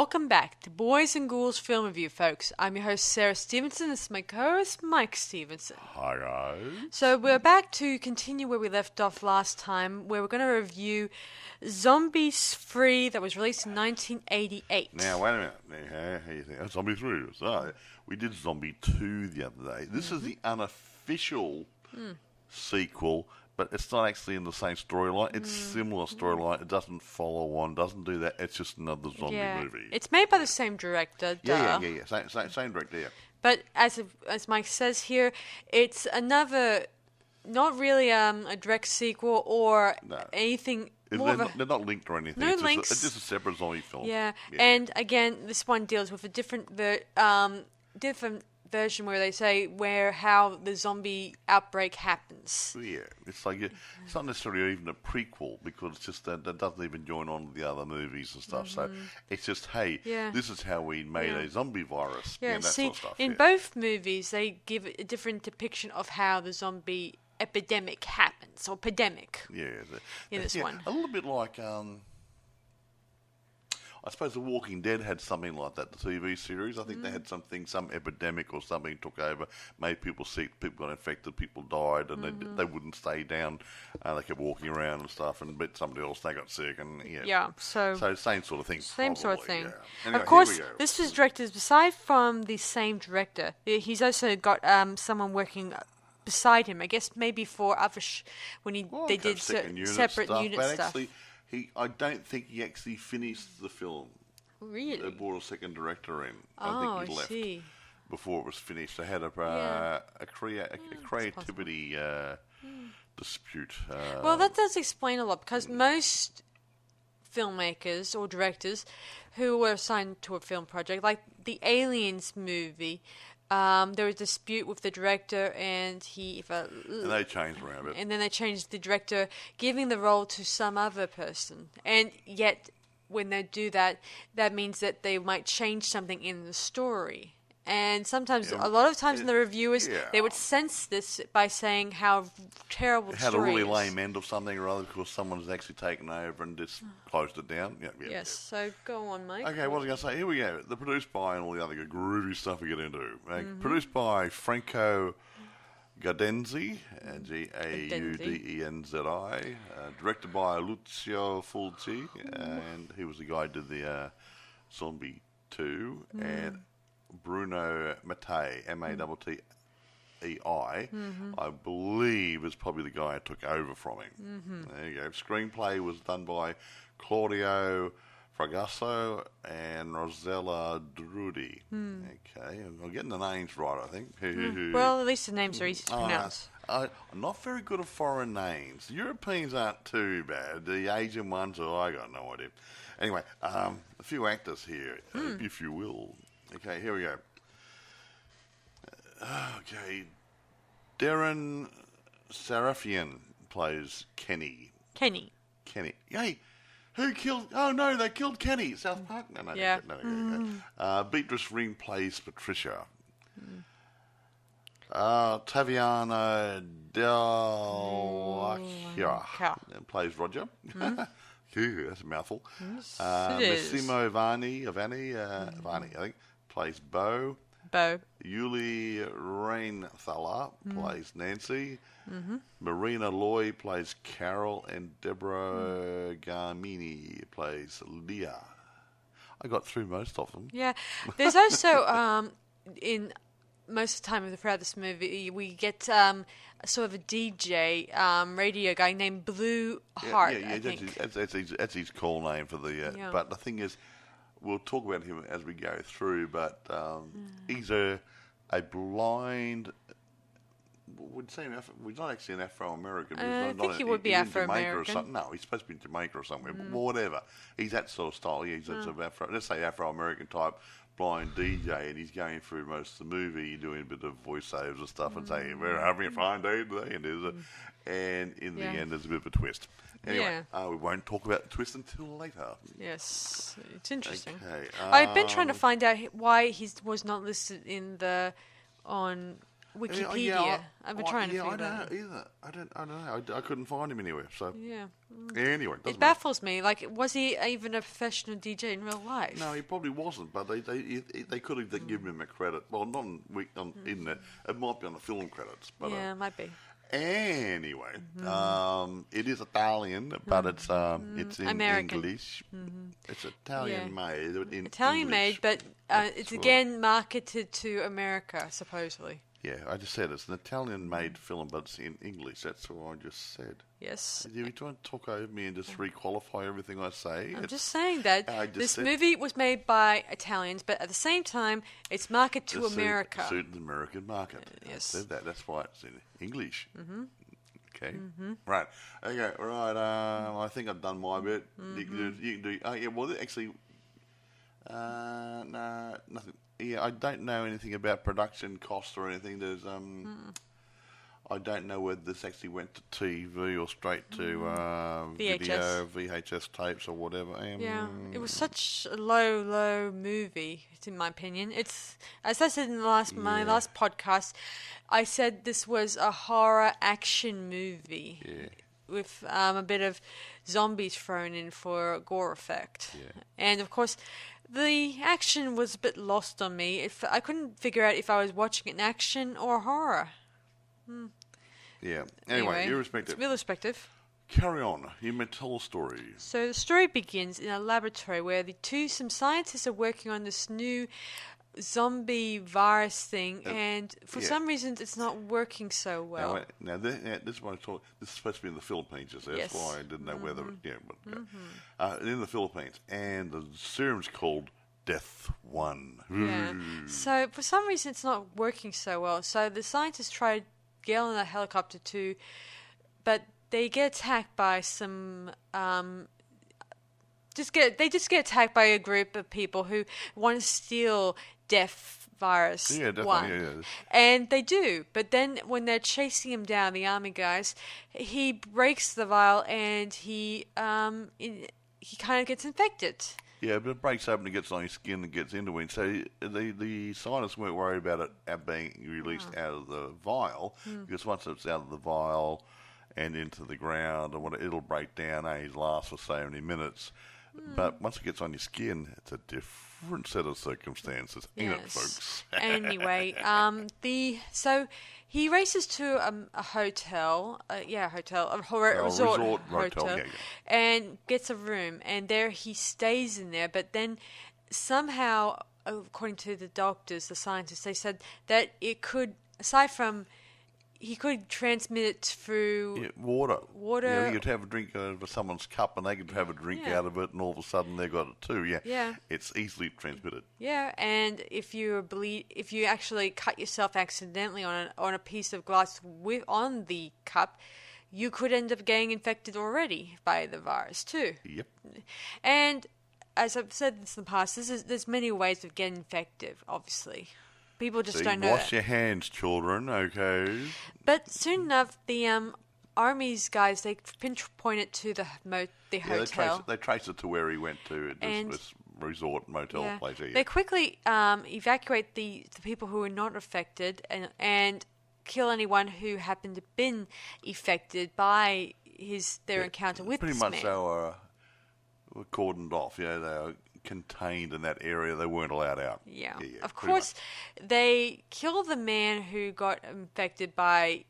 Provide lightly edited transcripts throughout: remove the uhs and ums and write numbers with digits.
Welcome back to Boys and Ghouls Film Review, folks. I'm your host, Sarah Stephenson. This is my co-host, Mike Stephenson. Hi, guys. So we're back to continue where we left off last time, where we're going to review Zombie 3 that was released in 1988. Now, wait a minute. How you think? Oh, Zombie 3. So, we did Zombie 2 the other day. This is the unofficial sequel, but it's not actually in the same storyline. It's similar storyline. It doesn't follow on, doesn't do that. It's just another zombie movie. It's made by the same director. Yeah. Same director, yeah. But as Mike says here, it's another, not really a direct sequel or anything. They're not linked or anything. No links. It's just a separate zombie film. Yeah, and again, this one deals with a different version where they say how the zombie outbreak happens. Yeah, it's like it's not necessarily even a prequel because it's just that doesn't even join on with the other movies and stuff. So it's just this is how we made a zombie virus. Yeah, and that see, sort of stuff. In both movies, they give a different depiction of how the zombie epidemic happens, or pandemic. Yeah, in this one, a little bit like I suppose The Walking Dead had something like that. The TV series, I think they had some epidemic or something took over, made people sick, people got infected, people died, and they wouldn't stay down. They kept walking around and stuff, and met somebody else, they got sick, and so same sort of thing. Same sort of thing. Yeah. Anyway, of course, this was directed aside from the same director. He's also got someone working beside him. I guess maybe for other they did separate unit stuff. Actually, I don't think he actually finished the film. Really? They brought a second director in. I think he left before it was finished. They had a creativity dispute. Well, that does explain a lot, because most filmmakers or directors who were assigned to a film project, like the Aliens movie, there was a dispute with the director, and and they changed around it. And then they changed the director, giving the role to some other person. And yet, when they do that, that means that they might change something in the story. And sometimes, a lot of times in the reviewers, they would sense this by saying how terrible the story is. Had a really lame end of something or other because someone's actually taken over and just closed it down. Yes, so go on, Mike. Okay, what was I going to say? Here we go. The produced by and all the other groovy stuff we get into. Produced by Franco Gaudenzi, Gaudenzi, directed by Lucio Fulci, and he was the guy who did the Zombie 2, and Bruno Mattei, Mattei, I believe is probably the guy who took over from him. There you go. Screenplay was done by Claudio Fragasso and Rosella Drudi. Okay, I'm getting the names right, I think. Well, at least the names are easy to pronounce. I'm not very good at foreign names. The Europeans aren't too bad. The Asian ones, I got no idea. Anyway, a few actors here, if you will. Okay, here we go. Okay, Darren Sarafian plays Kenny. Kenny. Hey, who killed... Oh, no, they killed Kenny. South Park? No. Yeah. Beatrice Ring plays Patricia. Taviana Dell'acqua plays Roger. That's a mouthful. Massimo Vanni, I think, plays Bo. Yuli Rainthaler plays Nancy. Marina Loy plays Carol, and Deborah Garmini plays Leah. I got through most of them. Yeah, there's also in most of the time throughout this movie we get sort of a DJ radio guy named Blue Heart. I think. That's his call name for the. But the thing is, we'll talk about him as we go through. But he's a blind. We'd say he's not actually an Afro-American. I think he would be Afro-American. No, he's supposed to be in Jamaica or somewhere. But whatever. He's that sort of style. Yeah, he's that sort of let's say Afro-American type blind DJ, and he's going through most of the movie doing a bit of voiceovers and stuff and saying, we're having a fine day today. And in the end, there's a bit of a twist. Anyway, we won't talk about the twist until later. Yes, it's interesting. Okay, I've been trying to find out why he was not listed in the Wikipedia. Yeah, I've been trying to figure I that out. don't either. I don't know. I couldn't find him anywhere. So Yeah. anyway, It baffles me. Like, was he even a professional DJ in real life? No, he probably wasn't. But they could have given him a credit. Well, not in there. It might be on the film credits. But, yeah, it might be. Anyway, it is Italian, but it's in American. English. It's Italian made. Italian made, but it's again marketed to America, supposedly. Yeah, I just said it's an Italian-made film, but it's in English. That's what I just said. Yes. Do you want to talk over me and just re-qualify everything I say? I'm just saying that this movie was made by Italians, but at the same time, it's marketed to America. Suit the American market. Yes. I said that. That's why it's in English. Okay. Right. Okay. Right. I think I've done my bit. You can do. Oh, yeah. Well, actually, no, nothing. Yeah, I don't know anything about production costs or anything. There's I don't know whether this actually went to TV or straight to video, VHS tapes or whatever. Yeah, it was such a low movie, in my opinion. It's, as I said in my last podcast, I said this was a horror action movie with a bit of zombies thrown in for a gore effect. Yeah. And of course, the action was a bit lost on me. I couldn't figure out if I was watching an action or horror. Yeah. Anyway, irrespective. It's irrespective. Carry on. You may tell a story. So the story begins in a laboratory where some scientists are working on this new zombie virus thing, and for some reason it's not working so well. Now this is what I told. This is supposed to be in the Philippines. That's why I didn't know whether. In the Philippines, and the serum's called Death 1. Yeah. So for some reason it's not working so well. So the scientists tried get on a helicopter too, but they get attacked by some. They just get attacked by a group of people who want to steal Death Virus 1. And they do. But then when they're chasing him down, the army guys, he breaks the vial and he kind of gets infected. Yeah, but it breaks open and gets on his skin and gets into him. So the scientists weren't worried about it being released out of the vial, because once it's out of the vial and into the ground, it'll break down. It lasts for so many minutes. But once it gets on your skin, it's a different set of circumstances, ain't it, folks? Anyway, so he races to a hotel, a resort hotel, and gets a room, and there he stays in there. But then somehow, according to the doctors, the scientists, they said that it could, aside from he could transmit it through water. Yeah, you'd have a drink out of someone's cup and they could have a drink out of it, and all of a sudden they got it too. Yeah. It's easily transmitted. Yeah, and if you actually cut yourself accidentally on a piece of glass on the cup, you could end up getting infected already by the virus too. Yep. And as I've said in the past, there's many ways of getting infected, obviously. People just don't know. Wash your hands, children, okay? But soon enough, the Army's guys, they pinpoint it to the hotel. They trace it to where he went to, this resort motel place. Yeah. They quickly evacuate the people who were not affected and kill anyone who happened to have been affected by their encounter with this man. Pretty much they were cordoned off. Yeah, they were contained in that area. They weren't allowed out. Yeah. Of course, they kill the man who got infected by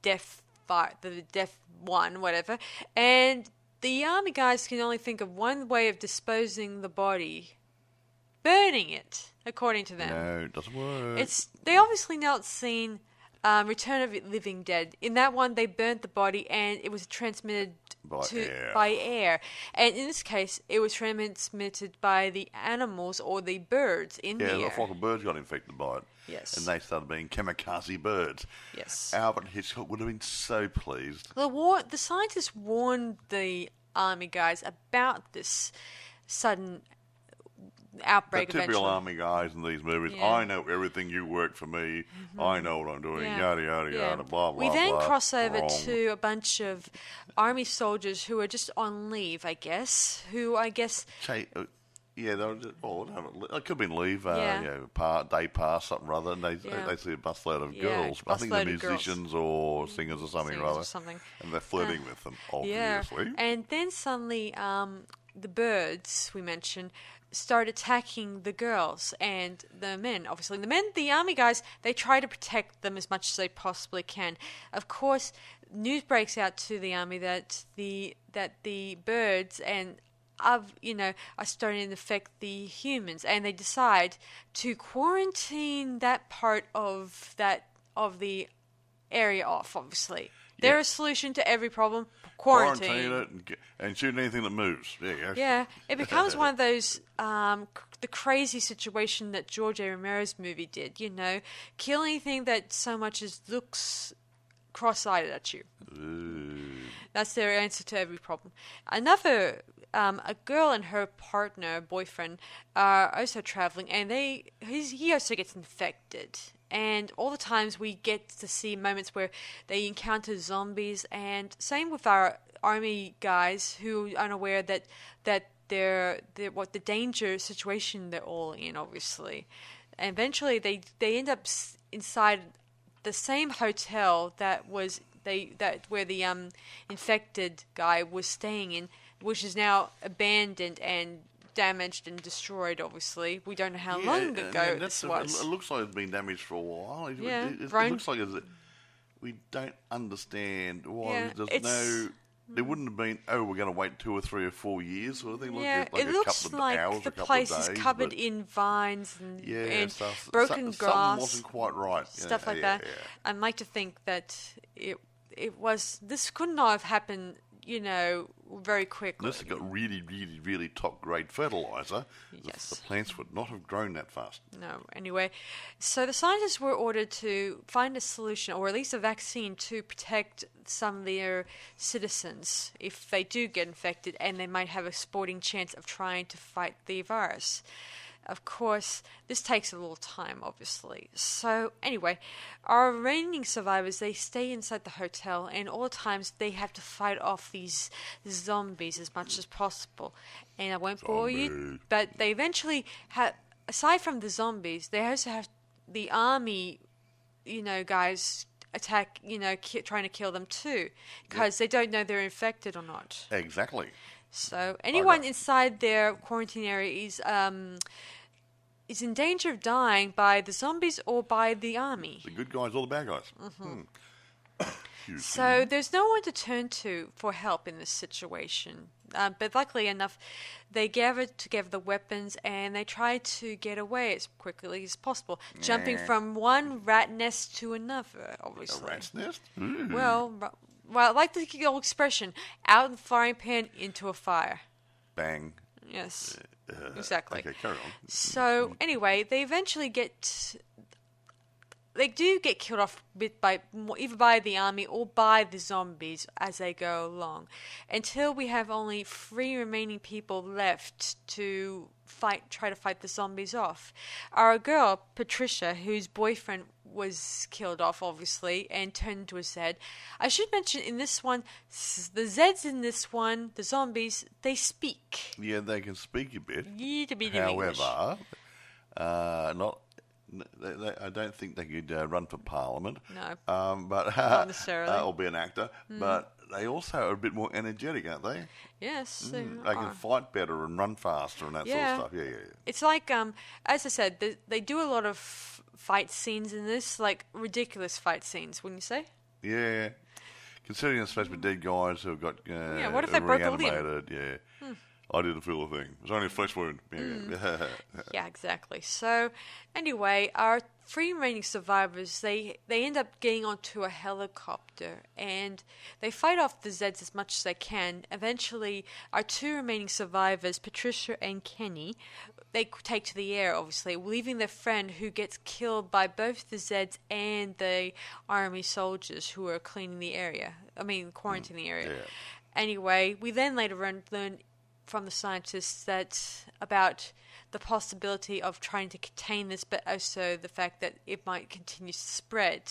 Death 1, whatever, and the army guys can only think of one way of disposing the body: burning it, according to them. No, it doesn't work. They obviously not seen Return of the Living Dead. In that one, they burnt the body and it was transmitted by air. And in this case, it was transmitted by the animals or the birds in the air. Yeah, the flock of birds got infected by it. Yes. And they started being kamikaze birds. Yes. Albert Hitchcock would have been so pleased. The scientists warned the army guys about this sudden outbreak. The typical army guys in these movies. Yeah. I know everything. You work for me. I know what I'm doing. Yada yada yada. Blah blah. We then blah, cross over to a bunch of army soldiers who are just on leave, I guess. Yeah, they were just, it could have been leave, Yeah. day pass, something or other, and they see a busload of girls. I think they're musicians or singers or something or other. And they're flirting with them, obviously. Yeah. And then suddenly, the birds we mentioned start attacking the girls and the men. Obviously, the army guys, they try to protect them as much as they possibly can. Of course, news breaks out to the army that the birds and are starting to affect the humans, and they decide to quarantine that part of the area off. Obviously, they're a solution to every problem. Quarantine it and shoot anything that moves. Yeah, it becomes one of those the crazy situation that George A. Romero's movie did. Kill anything that so much as looks cross-eyed at you. Ooh. That's their answer to every problem. Another, a girl and her boyfriend, are also traveling, and he also gets infected. And all the times we get to see moments where they encounter zombies, and same with our army guys who are unaware that they're what the danger situation they're all in, obviously. And eventually they end up inside the same hotel where the infected guy was staying in, which is now abandoned and damaged and destroyed. Obviously, we don't know how long ago this was. It looks like it's been damaged for a while. It looks like we don't understand why there wouldn't have been. Oh, we're going to wait 2 or 3 or 4 years, sort of thing. It looks like the place is covered in vines and broken grass. Something wasn't quite right. Stuff like that. Yeah. I'd like to think that it was. This could not have happened, very quickly. Unless it got really, really, really top grade fertilizer, the plants would not have grown that fast. No. Anyway, so the scientists were ordered to find a solution, or at least a vaccine, to protect some of their citizens if they do get infected, and they might have a sporting chance of trying to fight the virus. Of course, this takes a little time, obviously. So, anyway, our remaining survivors, they stay inside the hotel, and all the times they have to fight off these zombies as much as possible. And I won't bore you, but they eventually have, aside from the zombies, they also have the army, guys attack, trying to kill them too, because they don't know they're infected or not. Exactly. So anyone inside their quarantine area is in danger of dying by the zombies or by the army. The good guys or the bad guys. Mm-hmm. So there's no one to turn to for help in this situation. But luckily enough, they gathered together the weapons and they tried to get away as quickly as possible, jumping from one rat nest to another, obviously. A rat's nest? Ooh. Well, I like the old expression, out of the frying pan into a fire. Bang. Yes, exactly. Okay, carry on. So, anyway, they eventually they do get killed off either by the army or by the zombies as they go along, until we have only 3 remaining people left to try to fight the zombies off. Our girl, Patricia, whose boyfriend was killed off, obviously, and turned into a Zed. I should mention in this one, the Zeds in this one, the zombies, they speak. Yeah, they can speak a bit. However, I don't think they could run for Parliament. No, but not necessarily. Or be an actor. But they also are a bit more energetic, aren't they? Yes. They can fight better and run faster and that sort of stuff. Yeah. It's like, as I said, they do a lot of fight scenes in this, like ridiculous fight scenes, wouldn't you say? Yeah. Considering it's supposed to be dead guys who have got what if they broke a limb? Yeah. I didn't feel a thing. It was only a flesh wound. Yeah, exactly. So, anyway, our 3 remaining survivors, they end up getting onto a helicopter and they fight off the Zeds as much as they can. Eventually, our 2 remaining survivors, Patricia and Kenny, they take to the air, obviously, leaving their friend who gets killed by both the Zeds and the army soldiers who are quarantining the area. Yeah. Anyway, we then later on learn from the scientists about the possibility of trying to contain this, but also the fact that it might continue to spread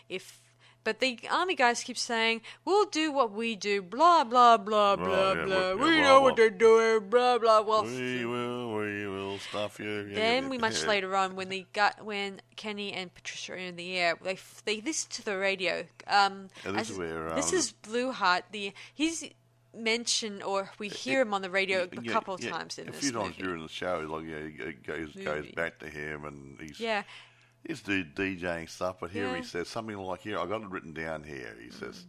if But the army guys keep saying, we'll do what we do, blah, blah, blah, blah, blah. We know what they're doing, blah, blah. Well, we will stuff you. Then much later on, when Kenny and Patricia are in the air, they listen to the radio. This is Blueheart. He's mentioned, or we hear him on the radio a couple of times in this movie. A few times during the show, he goes back to him, and he's DJing stuff. But here he says something like, I got it written down here. He says,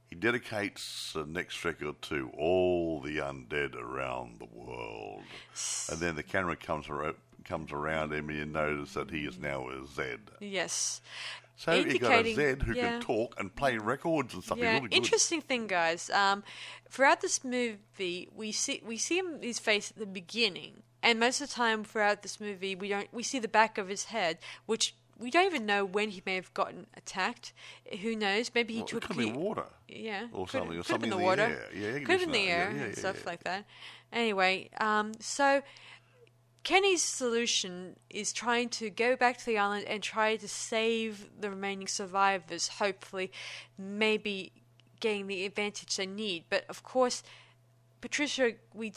he dedicates the next record to all the undead around the world, and then the camera comes around him, and you notice that he is now a Zed. Yes. So you got a Zed who can talk and play records and stuff. Yeah, really good. Interesting thing, guys. Throughout this movie, we see his face at the beginning, and most of the time throughout this movie, we see the back of his head, which we don't even know when he may have gotten attacked. Who knows? Maybe he took. It could be water. Yeah. Or something. Or could something in in the water. Air. Yeah, could have been the air and stuff like that. Anyway, so Kenny's solution is trying to go back to the island and try to save the remaining survivors, hopefully, maybe getting the advantage they need. But of course, Patricia, we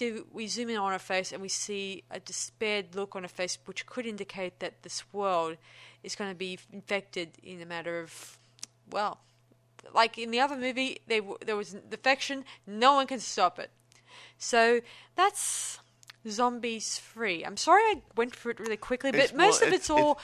zoom in on her face and we see a despaired look on her face, which could indicate that this world is going to be infected in a matter of, well, like in the other movie, there was defection, no one can stop it. So that's Zombies 3. I'm sorry I went through it really quickly, but most of it's all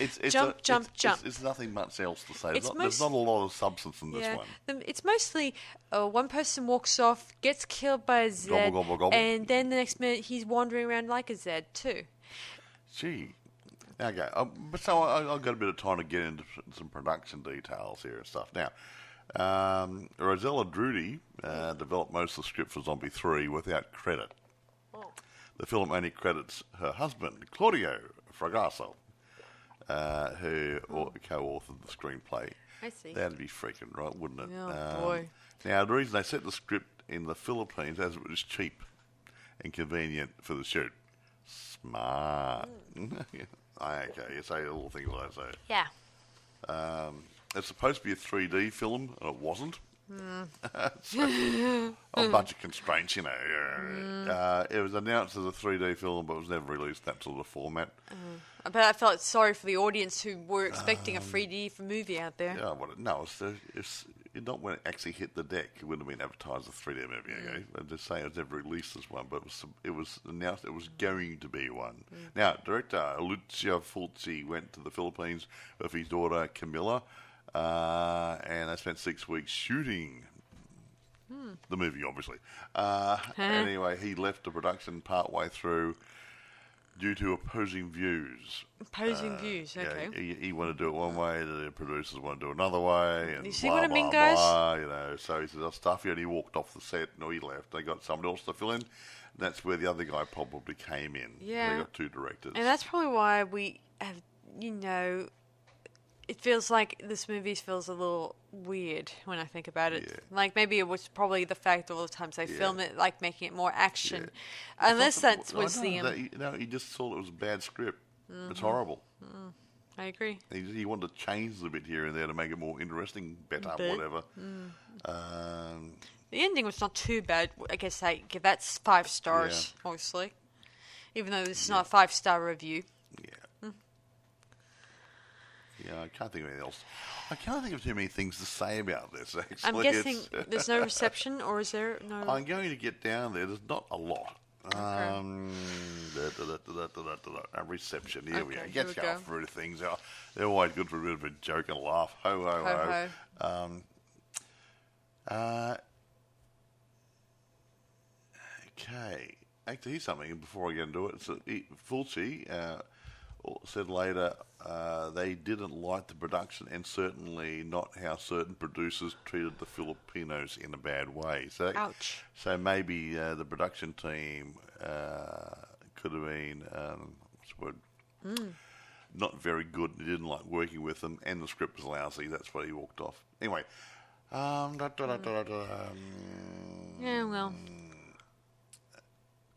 jump. It's nothing much else to say. There's not a lot of substance in this one. It's mostly one person walks off, gets killed by a Zed, gobble. And then the next minute he's wandering around like a Zed too. Gee. Okay, but so I've got a bit of time to get into some production details here and stuff. Now, Rosella Drudy developed most of the script for Zombie 3 without credit. The film only credits her husband, Claudio Fragasso, who co-authored the screenplay. I see. That'd be freaking right, wouldn't it? Oh, boy. Now, the reason they set the script in the Philippines as it was cheap and convenient for the shoot. Smart. Okay, you say little things like that. Yeah. It's supposed to be a 3D film, and it wasn't. So, a bunch of constraints, you know. It was announced as a 3D film, but was never released in that sort of format. But I felt sorry for the audience who were expecting a 3D movie out there. Yeah, well, no, it's not when it actually hit the deck. It wouldn't have been advertised as a 3D movie, okay? I'm just saying it was never released as one, but it was announced it was going to be one. Now, director Lucio Fulci went to the Philippines with his daughter Camilla, and they spent 6 weeks shooting the movie, obviously. Anyway, he left the production partway through due to opposing views. Opposing views, okay. Yeah, he wanted to do it one way, the producers want to do it another way. And you see what I mean, guys? Blah, you know, so he said, "I'll stuff you," and he walked off the set. No, he left. They got someone else to fill in. That's where the other guy probably came in. Yeah. They got two directors. And that's probably why we have, it feels like this movie feels a little weird when I think about it. Yeah. Like, maybe it was probably the fact all the times they film it, like, making it more action. Yeah. Unless that was he just thought it was a bad script. It's horrible. I agree. He wanted to change a bit here and there to make it more interesting, better, whatever. The ending was not too bad. I guess I give that 5 stars, obviously. Even though this is not a 5-star review. Yeah. Yeah, I can't think of anything else. I can't think of too many things to say about this, actually. I'm guessing there's no reception, or is there no... I'm going to get down there. There's not a lot. Okay. Reception. Here we go. Let's go through things. They're always good for a bit of a joke and a laugh. Ho, ho, ho. Okay. Actually, here's something before I get into it. So, Fulci said later they didn't like the production and certainly not how certain producers treated the Filipinos in a bad way. So, ouch. So maybe the production team could have been not very good. He didn't like working with them, and the script was lousy. That's why he walked off. Anyway. Yeah, well.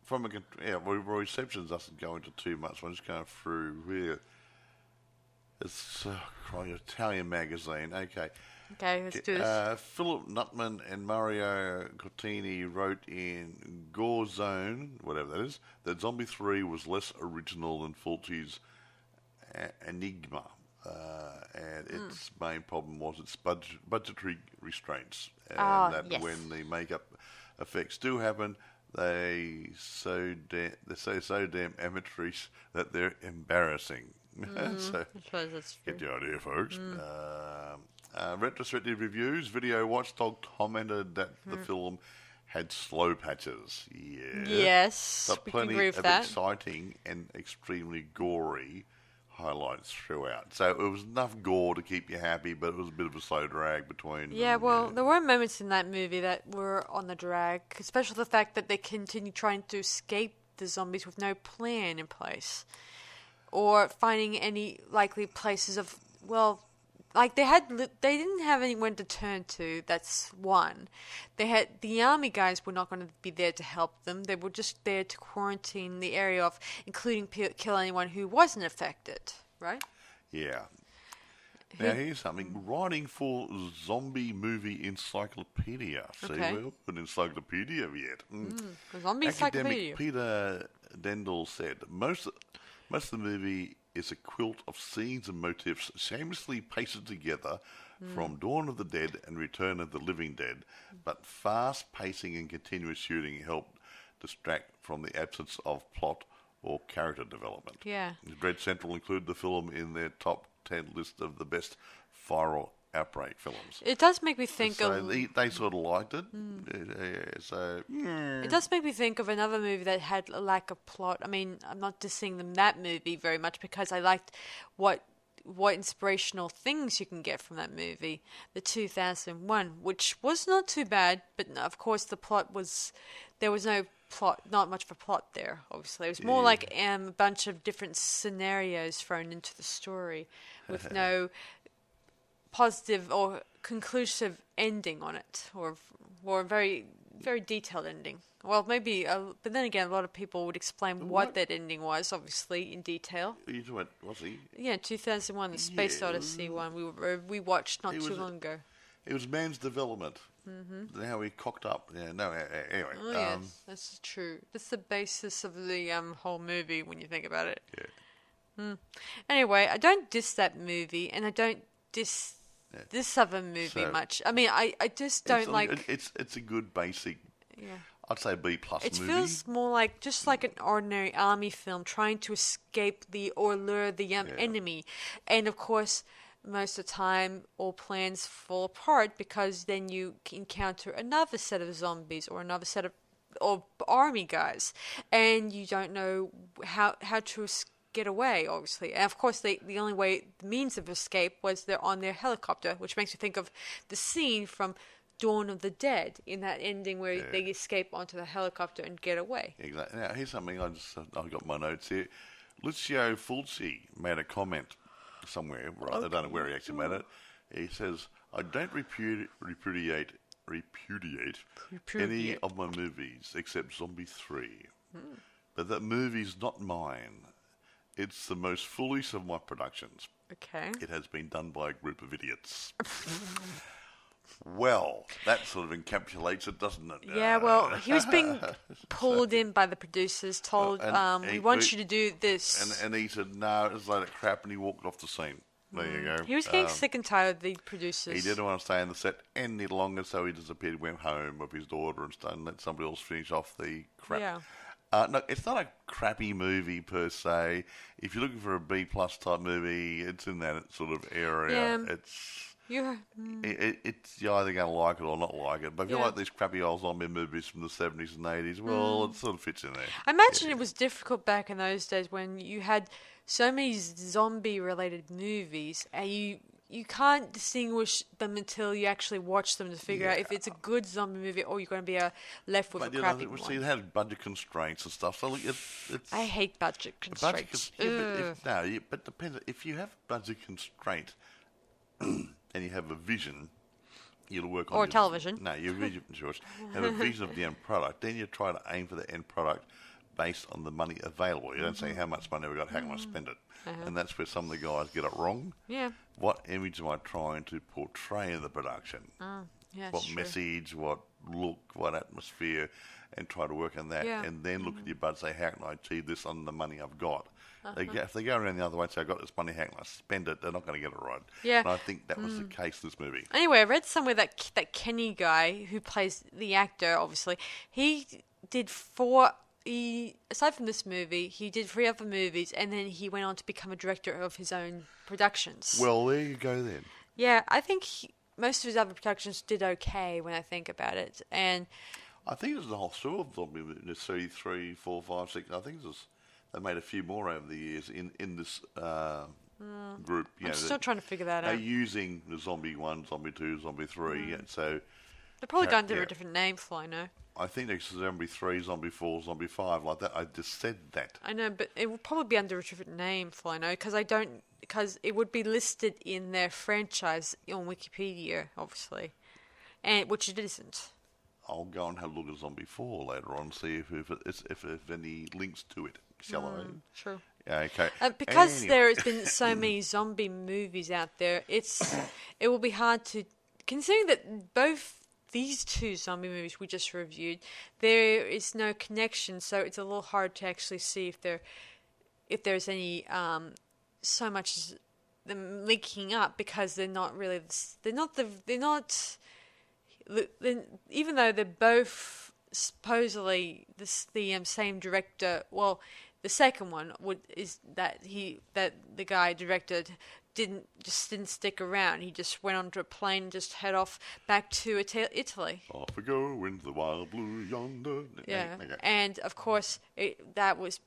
From receptions doesn't go into too much. I'm just going through here. It's Italian magazine. Okay. Okay, let's do this. Philip Nutman and Mario Cortini wrote in Ghouls whatever that is, that Zombie 3 was less original than Fulci's Enigma. And its main problem was its budgetary restraints. And when the makeup effects do happen, they're so damn amateurish that they're embarrassing. So, I suppose that's true. get the idea, folks. Retrospective reviews. Video Watchdog commented that the film had slow patches. Yeah. Yes, But we can plenty agree of with that. exciting and extremely gory highlights throughout. So it was enough gore to keep you happy, but it was a bit of a slow drag between Yeah, them. well, there were moments in that movie that were on the drag, especially the fact that they continue trying to escape the zombies with no plan in place, or finding any likely places of, well, like they didn't have anyone to turn to. That's one. They had the army guys were not going to be there to help them. They were just there to quarantine the area off, including kill anyone who wasn't affected. Right? Yeah. Now here's something. Writing for Zombie Movie Encyclopedia. See, Okay. we haven't got an encyclopedia yet. The zombie encyclopedia. Academic Peter Dendel said, most of the movie is a quilt of scenes and motifs shamelessly pasted together from Dawn of the Dead and Return of the Living Dead, but fast pacing and continuous shooting helped distract from the absence of plot or character development. Yeah. Dread Central included the film in their top 10 list of the best viral outbreak films. It does make me think So of. they sort of liked it. It does make me think of another movie that had a lack of plot. I mean, I'm not dissing them that movie very much because I liked what inspirational things you can get from that movie, the 2001, which was not too bad, but of course there was no plot, not much of a plot there. Obviously, it was more like a bunch of different scenarios thrown into the story with no positive or conclusive ending on it, or a very, very detailed ending. Well, maybe, but then again, a lot of people would explain what that ending was, obviously, in detail. You talking about, what's he? Yeah, 2001, the Space Odyssey one we watched not too long ago. It was man's development. Mm-hmm. How he cocked up. Yeah, no, anyway. Oh, yes, that's true. That's the basis of the whole movie when you think about it. Yeah. Anyway, I don't diss that movie, and I don't diss this other movie much. I mean, I just don't It's a good basic. Yeah. I'd say B+ movie. It feels more like just like an ordinary army film trying to escape or lure the enemy, and of course, most of the time, all plans fall apart because then you encounter another set of zombies or another set of army guys, and you don't know how to get away, obviously. And of course, the only means of escape was they're on their helicopter, which makes me think of the scene from Dawn of the Dead in that ending where they escape onto the helicopter and get away. Exactly. Now, here's something I've got my notes here. Lucio Fulci made a comment somewhere. Right, I don't know where he actually made it. He says, "I don't repudiate any of my movies except Zombie 3. But that movie's not mine. It's the most foolish of my productions. Okay. It has been done by a group of idiots." Well, that sort of encapsulates it, doesn't it? Yeah, well, he was being pulled in by the producers, told, we want you to do this. And he said, no, it's like that crap, and he walked off the scene. There you go. He was getting sick and tired of the producers. He didn't want to stay on the set any longer, so he disappeared, went home with his daughter and stuff, and let somebody else finish off the crap. Yeah. No, it's not a crappy movie per se. If you're looking for a B+ type movie, it's in that sort of area. Yeah. It's you're either going to like it or not like it. But if you like these crappy old zombie movies from the 70s and 80s, well, it sort of fits in there. I imagine it was difficult back in those days when you had so many zombie-related movies, and you can't distinguish them until you actually watch them to figure out if it's a good zombie movie or you're going to be left with a crappy one. See, it has budget constraints and stuff. So look, I hate budget constraints. But depends. If you have budget constraint and you have a vision, you'll work on... Or television. No, your vision, George. Have a vision of the end product. Then you try to aim for the end product based on the money available. You don't say how much money we got, how can I spend it? And that's where some of the guys get it wrong. Yeah. What image am I trying to portray in the production? Yeah, What message, what look, what atmosphere, and try to work on that. Yeah. And then look at your budget and say, how can I achieve this on the money I've got? If they go around the other way and say, I've got this money, how can I spend it? They're not going to get it right. Yeah. And I think that was the case in this movie. Anyway, I read somewhere that Kenny guy who plays the actor, obviously, he did aside from this movie, he did 3 other movies, and then he went on to become a director of his own productions. Well, there you go then. Yeah, I think most of his other productions did okay when I think about it. And I think there's a whole slew of zombie movies, 3, 4, 5, 6. I think they made a few more over the years in this group. I'm still trying to figure that out. They're using the Zombie 1, Zombie 2, Zombie 3. And so they're probably going under a different name for all I know. I think there's Zombie 3, Zombie 4, Zombie 5, like that. I just said that. I know, but it will probably be under a different name for all I know, because it would be listed in their franchise on Wikipedia, obviously, and which it isn't. I'll go and have a look at Zombie 4 later on, see if there's any links to it. Shall I? True. Yeah, okay. Because there has been so many zombie movies out there, it will be hard to, considering that both these 2 zombie movies we just reviewed, there is no connection, so it's a little hard to actually see if there's any so much as them linking up, because they're not even though they're both supposedly the same director. Well, the second one is that the guy directed didn't stick around. He just went onto a plane and just head off back to Italy. Off we go into the wild blue yonder. Yeah, and of course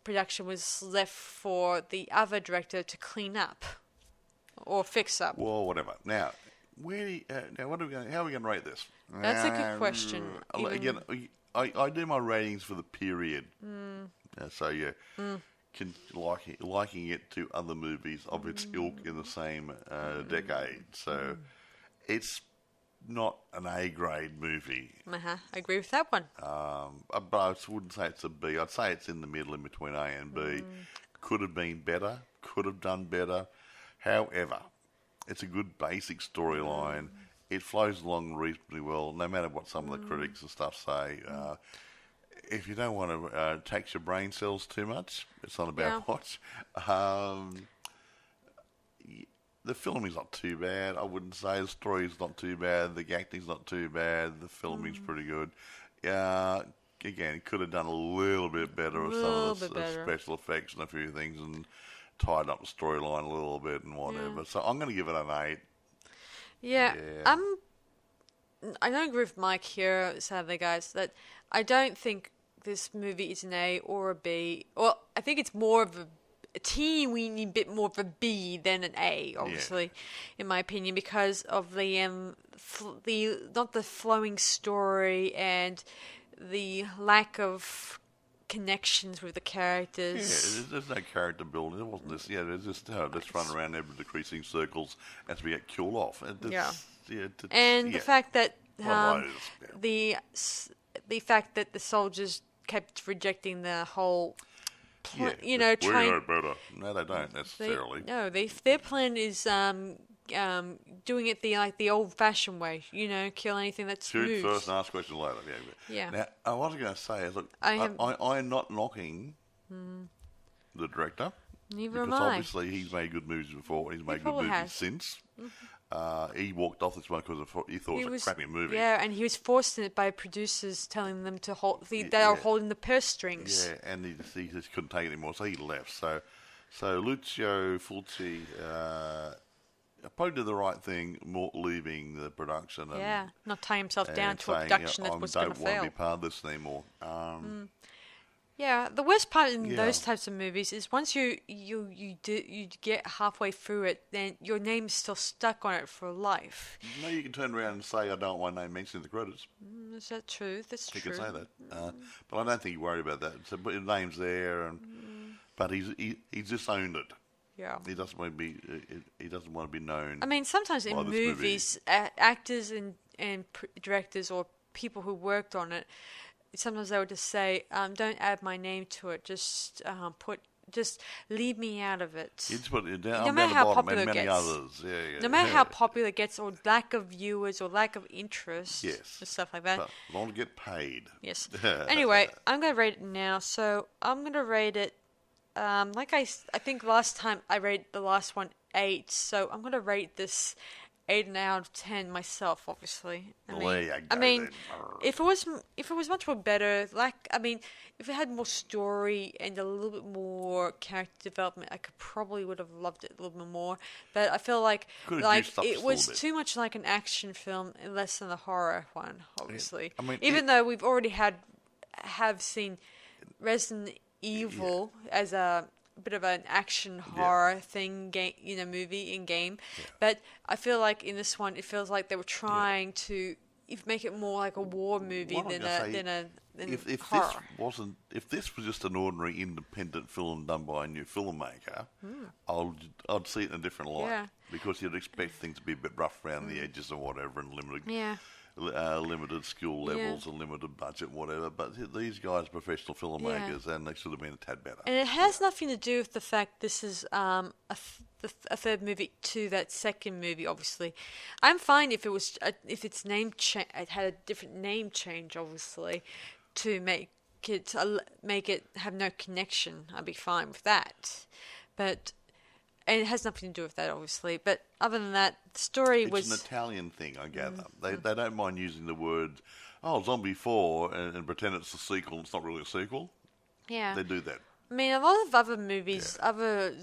production was left for the other director to clean up or fix up. Well, whatever. Now, how are we going to rate this? That's a good question. Again, I do my ratings for the period. So yeah, liking it to other movies of its ilk in the same decade. So it's not an A-grade movie. I agree with that one. But I wouldn't say it's a B. I'd say it's in the middle, in between A and B. Could have been better. Could have done better. However, it's a good basic storyline. It flows along reasonably well, no matter what some of the critics and stuff say. If you don't want to tax your brain cells too much, it's not a bad watch. The filming's not too bad, I wouldn't say. The story's not too bad. The acting's not too bad. The filming's pretty good. Again, it could have done a little bit better with some of the special effects and a few things, and tied up the storyline a little bit and whatever. Yeah. So I'm going to give it an 8. Yeah. I don't agree with Mike here, sadly, guys, that I don't think this movie is an A or a B. Well, I think it's more of a teeny bit more of a B than an A, obviously, in my opinion, because of the not the flowing story and the lack of connections with the characters. Yeah, there's no character building. There wasn't this. Yeah, there's just let's run around in decreasing circles as we get killed off. And the fact that the fact that the soldiers kept rejecting the whole plan, we know better. No, they don't necessarily. Their plan is doing it the old-fashioned way. Kill anything that's shoot moves. First and ask questions later. Yeah. Now, I was going to say is, look, I'm not knocking the director. Neither am because I. obviously he's made good movies before. He's made good movies since. He walked off this one because he thought it was a crappy movie. Yeah, and he was forced in it by producers telling them to hold. They are holding the purse strings. Yeah, and he just couldn't take it anymore, so he left. So Lucio Fulci probably did the right thing, leaving the production. And, not tying himself down to a production that was going to fail. I don't want to be part of this anymore. Yeah, the worst part in those types of movies is once you get halfway through it, then your name's still stuck on it for life. No, you can turn around and say, I don't want my name mentioned in the credits. Is that true? That's true. You can say that. But I don't think you worry about that. So, but his name's there, but he's just owned it. Yeah. He doesn't want to be known. I mean, sometimes in movies, actors and directors or people who worked on it sometimes they would just say, "Don't add my name to it. Just leave me out of it." You just put it down. No I'm matter down the how bottom, popular and it many gets. others. Yeah. No matter how popular it gets, or lack of viewers, or lack of interest, Yes. and stuff like that. But as long as you get paid. Yes. Anyway, I'm going to rate it now. So I'm going to rate it, I think last time I rated the last one 8. So I'm going to rate this 8 out of 10 myself, obviously. I mean, if it was much more better, if it had more story and a little bit more character development, I probably would have loved it a little bit more. But I feel like it was too much like an action film and less than a horror one, obviously. Yeah. I mean, even though we've already have seen Resident Evil as a bit of an action horror thing, movie in game, but I feel like in this one it feels like they were trying to make it more like a war movie than horror. If this was just an ordinary independent film done by a new filmmaker, I'd see it in a different light because you'd expect things to be a bit rough around the edges or whatever and limited skill levels and limited budget, whatever. But these guys are professional filmmakers, and they should have been a tad better. And it has nothing to do with the fact this is a third movie to that second movie. Obviously, I'm fine if its name it had a different name change, obviously, to make it have no connection. I'd be fine with that, and it has nothing to do with that, obviously. But other than that, the story was... It's an Italian thing, I gather. They don't mind using the word, Zombie 4, and pretend it's a sequel. It's not really a sequel. Yeah. They do that. I mean, a lot of other movies, other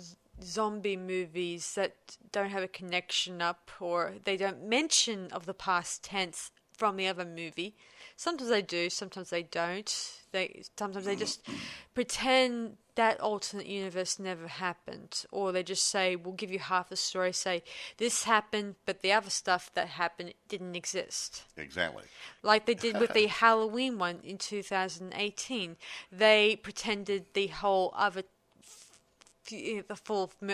zombie movies that don't have a connection up, or they don't mention of the past tense from the other movie. Sometimes they do, sometimes they don't. Sometimes they just pretend that alternate universe never happened, or they just say, we'll give you half the story, say this happened, but the other stuff that happened didn't exist. Exactly. Like they did with the Halloween one in 2018. They pretended the whole other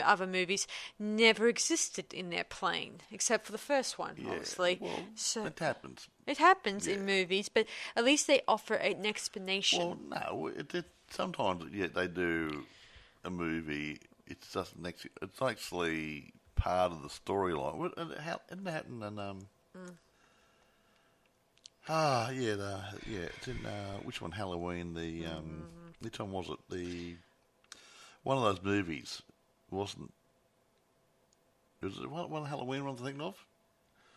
other movies never existed in their plane, except for the first one, obviously. Well, so it happens. It happens in movies, but at least they offer an explanation. Well, no, sometimes they do a movie. It's just it's actually part of the storyline. Didn't that happen in it's in which one? Halloween. Which one was it? One of those movies wasn't. Was it one of the Halloween ones I think of?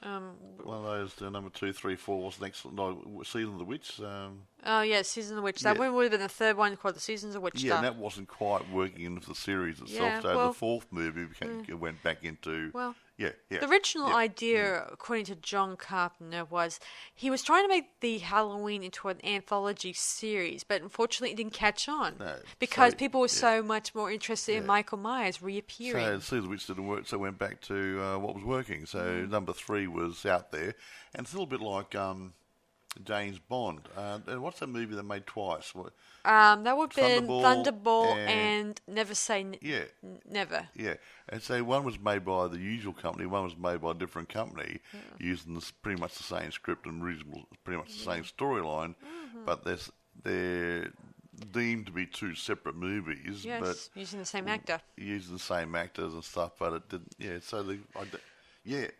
One of those number 2, 3, 4 was next. No, Season of the Witch. Season of the Witch. That one would have been the third one called the Seasons of Witch. Yeah, and that wasn't quite working into the series itself. So the fourth movie went back into. The original idea, according to John Carpenter, was he was trying to make the Halloween into an anthology series, but unfortunately it didn't catch on because people were so much more interested in Michael Myers reappearing. So Season of the Witch didn't work, so went back to what was working. So number 3 was out there, and it's a little bit like James Bond. And what's that movie they made twice? That would have been Thunderball and Never Say Never. Yeah, and so one was made by the usual company, one was made by a different company, using pretty much the same script and pretty much the same storyline, but they're deemed to be 2 separate movies. Yes, but using the same actor. Using the same actors and stuff, but it didn't. Yeah, so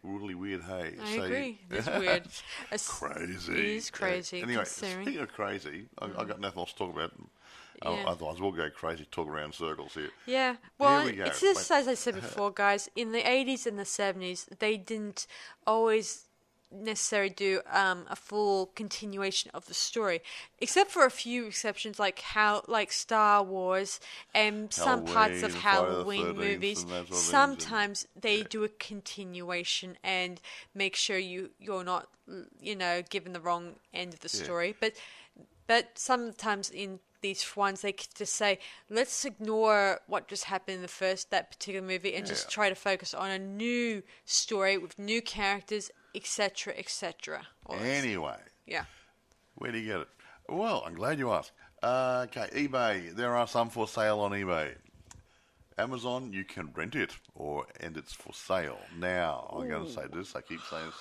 really weird. Hey, I agree. It's weird. It's crazy. It is crazy. Anyway, speaking of crazy, I got nothing else to talk about. Otherwise, we'll go crazy, talk around circles here. Yeah. Well, it's just as I said before, guys. In the 80s and the 70s, they didn't always necessarily do a full continuation of the story, except for a few exceptions, like Star Wars and some parts of Halloween movies. Sometimes they do a continuation and make sure you're not given the wrong end of the story. But sometimes in these ones, they just say, let's ignore what just happened in that particular movie and just try to focus on a new story with new characters, etc., etc. Anyway. Yeah. Where do you get it? Well, I'm glad you asked. Okay, eBay. There are some for sale on eBay. Amazon, you can rent it, and it's for sale. Now, I'm going to say this. I keep saying this.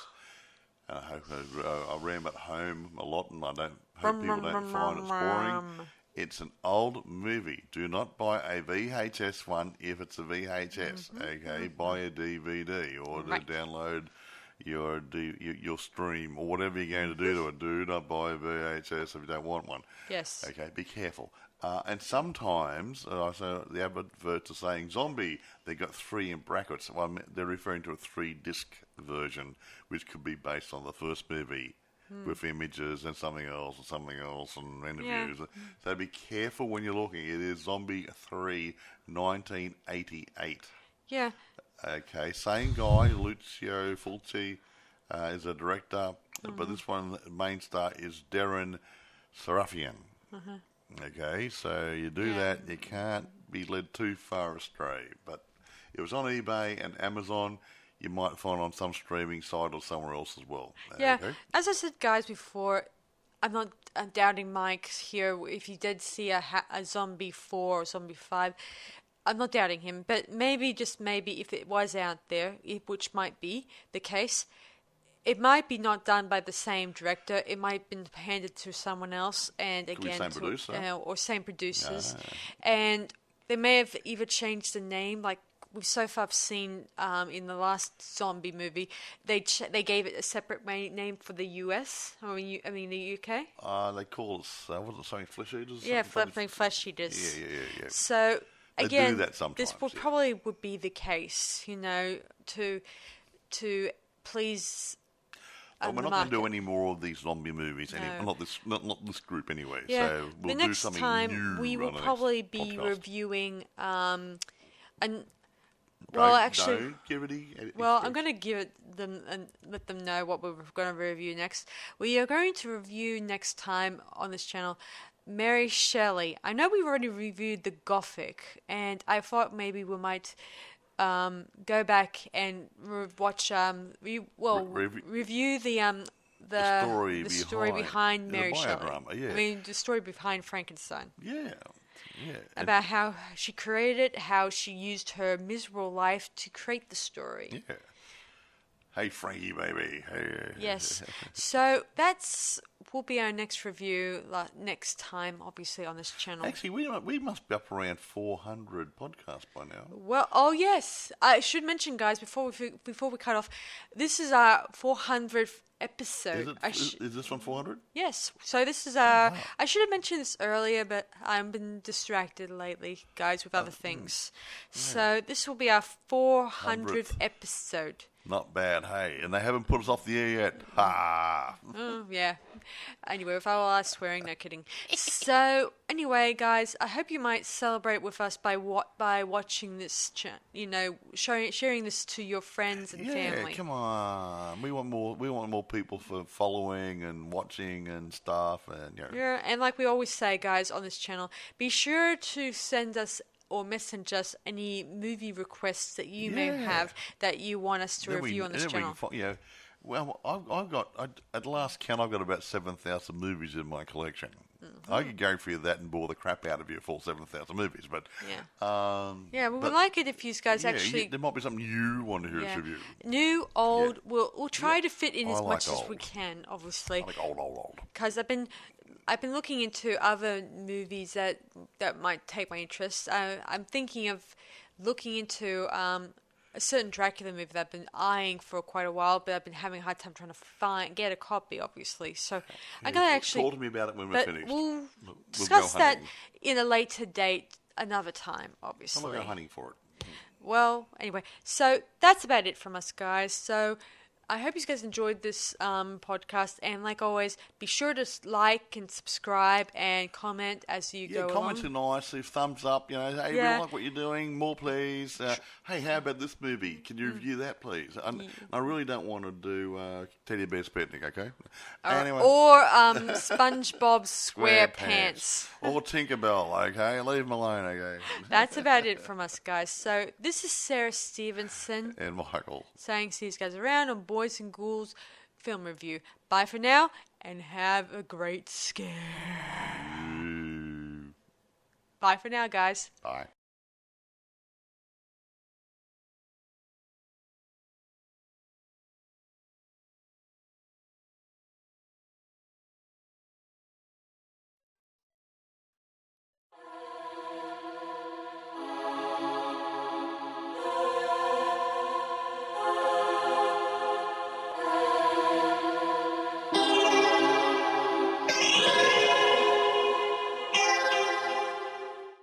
And I hope I ram it home a lot, and I hope people don't find it boring. It's an old movie. Do not buy a VHS one if it's a VHS. Okay, buy a DVD or to download your stream or whatever you're going to do to it. Do not buy a VHS if you don't want one. Yes. Okay, be careful. And sometimes, so the adverts are saying Zombi, they got 3 in brackets. Well, they're referring to a 3-disc version, which could be based on the first movie with images and something else and interviews. Yeah. So be careful when you're looking. It is Zombie 3, 1988. Yeah. Okay, same guy, Lucio Fulci, is a director, but this one, the main star is Darren Sarafian. Okay, so you do that, you can't be led too far astray. But it was on eBay and Amazon. You might find on some streaming site or somewhere else as well. Yeah, okay? As I said, guys, before, I'm not doubting Mike here. If he did see a Zombie 4 or Zombie 5, I'm not doubting him. But maybe, just maybe, if it was out there, which might be the case, it might be not done by the same director. It might have been handed to someone else, and again, same producer. Or same producers, and they may have either changed the name. Like we've so far seen in the last Zombie movie, they gave it a separate name for the US. I mean the UK. They call it was it something Flesh Eaters? Yeah, something Flesh Eaters. Yeah. So they again, do that sometimes, this probably would be the case, to please. Well, we're not going to do any more of these zombie movies. No. Not this group anyway. Yeah. So we'll the do next something time new. We will probably be podcast. reviewing Don't give it I'm going to give it them and let them know what we're going to review next. We are going to review next time on this channel Mary Shelley. I know we've already reviewed The Gothic, and I thought maybe we might go back and watch review the story behind Mary Shelley. Yeah. I mean, the story behind Frankenstein. Yeah. About how she created it, how she used her miserable life to create the story. Yeah. Hey, Frankie, baby. Hey. Yes. So will be our next review next time, obviously, on this channel. Actually, we must be up around 400 podcasts by now. Well, yes. I should mention, guys, before we cut off, this is our 400th episode. Is this one 400? Yes. So this is I should have mentioned this earlier, but I've been distracted lately, guys, with other things. Yeah. So this will be our 400th episode. Not bad, hey. And they haven't put us off the air yet. Ha! Yeah. Anyway, with all our swearing, no kidding. So, anyway, guys, I hope you might celebrate with us by watching this, sharing this to your friends and family. Yeah, come on. We want more people for following and watching and stuff. Yeah, and like we always say, guys, on this channel, be sure to send us or message us any movie requests that you may have that you want us to review on this channel. Well, at last count, I've got about 7,000 movies in my collection. Mm-hmm. I could go through that and bore the crap out of you for 7,000 movies, but we would like it if you guys actually. There might be something you want to hear us review. New, old. We'll try to fit in as much as we can, obviously. I like old. Because I've been looking into other movies that might take my interest. I'm thinking of looking into a certain Dracula movie that I've been eyeing for quite a while, but I've been having a hard time trying to get a copy, obviously. So I'm going to actually... Talk to me about it when we're finished. We'll discuss that in a later date another time, obviously. I'm going to go hunting for it. Well, anyway, so that's about it from us, guys. So I hope you guys enjoyed this podcast, and like always, be sure to like and subscribe and comment as you go along. Comments are nice. Leave thumbs up. Hey, we like what you're doing. More, please. Hey, how about this movie? Can you review that, please? I really don't want to do Teddy Bear's Picnic, okay? Anyway. Or SpongeBob SquarePants. Or Tinkerbell, okay? Leave them alone, okay? That's about it from us, guys. So this is Sarah Stephenson. And Michael. Saying see you guys around on Boys and Ghouls Film Review. Bye for now, and have a great scare. Bye for now, guys. Bye.